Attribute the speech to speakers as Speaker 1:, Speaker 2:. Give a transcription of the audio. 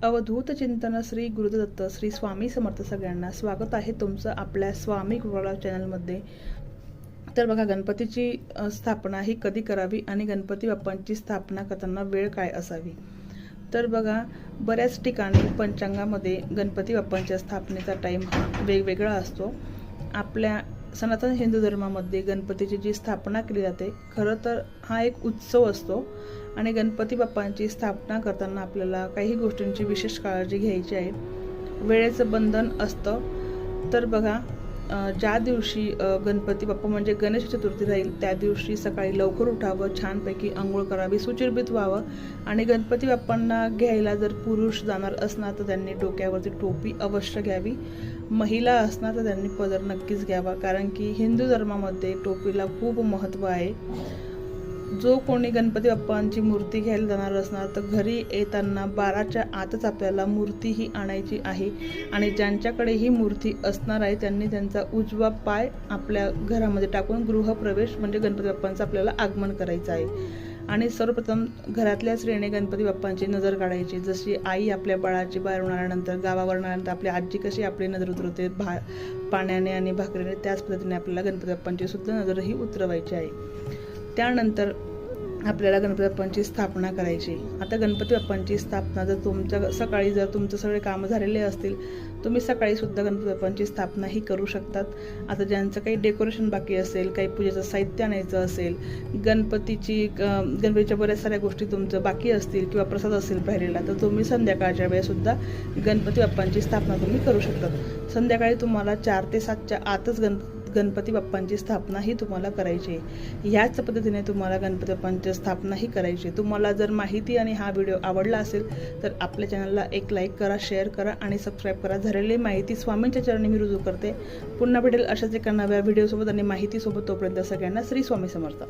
Speaker 1: अवधूत चिंतन श्री गुरुदत्त श्री स्वामी समर्थ सगळ्यांना स्वागत आहे तुमचं आपल्या स्वामी कृपाळू चॅनलमध्ये। तर बघा, गणपतीची स्थापना ही कधी करावी आणि गणपती बाप्पांची स्थापना करताना वेळ काय असावी। तर बघा, बऱ्याच ठिकाणी पंचांगामध्ये गणपती बाप्पांच्या स्थापनेचा टाईम हा वेगवेगळा असतो। आपल्या सनातन हिंदू धर्मामध्ये गणपतीची जी स्थापना केली जाते, खरं तर हा एक उत्सव असतो आणि गणपती बाप्पांची स्थापना करताना आपल्याला काही गोष्टींची विशेष काळजी घ्यायची आहे। वेळेचं बंधन असतं। तर बघा, ज्या दिवशी गणपती बाप्पा म्हणजे गणेश चतुर्थी राहील त्या दिवशी सकाळी लवकर उठावं, छानपैकी अंघोळ करावी, सुचिर्भित व्हावं आणि गणपती बाप्पांना घ्यायला जर पुरुष जाणार असणार तर त्यांनी डोक्यावरती टोपी अवश्य घ्यावी, महिला असणार तर त्यांनी पदर नक्कीच घ्यावा, कारण की हिंदू धर्मामध्ये टोपीला खूप महत्त्व आहे। जो कोणी गणपती बाप्पांची मूर्ती घ्यायला जाणार असणार तर घरी येताना 12च्या आतच आपल्याला मूर्ती ही आणायची आहे आणि ज्यांच्याकडे ही मूर्ती असणार आहे त्यांनी त्यांचा उजवा पाय आपल्या घरामध्ये टाकून गृहप्रवेश म्हणजे गणपती बाप्पांचं आपल्याला आगमन करायचं आहे। आणि सर्वप्रथम घरातल्या स्त्रीने गणपती बाप्पांची नजर काढायची। जशी आई आपल्या बाळाची बाहेर आल्यानंतर गावावर आल्यानंतर आपली आजी कशी आपली नजर उतरवते पाण्याने आणि भाकरीने, त्याच पद्धतीने आपल्याला गणपती बाप्पांची सुद्धा नजरही उतरवायची आहे। त्यानंतर आपल्याला गणपती बाप्पांची स्थापना करायची। आता गणपती बाप्पांची स्थापना जर तुमच्या सकाळी जर तुमचं सगळे कामं झालेले असतील, तुम्ही सकाळी सुद्धा गणपती बाप्पांची स्थापना ही करू शकतात। आता ज्यांचं काही डेकोरेशन बाकी असेल, काही पूजेचं साहित्य आणायचं असेल, गणपतीच्या बऱ्याच साऱ्या गोष्टी तुमचं बाकी असतील किंवा प्रसाद असेल राहिलेला, तर तुम्ही संध्याकाळच्या वेळेसुद्धा गणपती बाप्पांची स्थापना तुम्ही करू शकतात। संध्याकाळी तुम्हाला 4 ते 7च्या आतच गणपती बाप्पांची स्थापना ही तुम्हाला करायची आहे। ह्याच पद्धतीने तुम्हाला गणपती बाप्पांची स्थापना ही करायची। तुम्हाला जर माहिती आणि हा व्हिडिओ आवडला असेल तर आपल्या चॅनलला एक लाईक करा, शेअर करा आणि सबस्क्राईब करा। झालेली माहिती स्वामींच्या चरणी मी रुजू करते। पुन्हा भेटेल अशाच एका नव्या व्हिडिओसोबत आणि माहितीसोबत। तोपर्यंत सगळ्यांना श्री स्वामी समर्थ।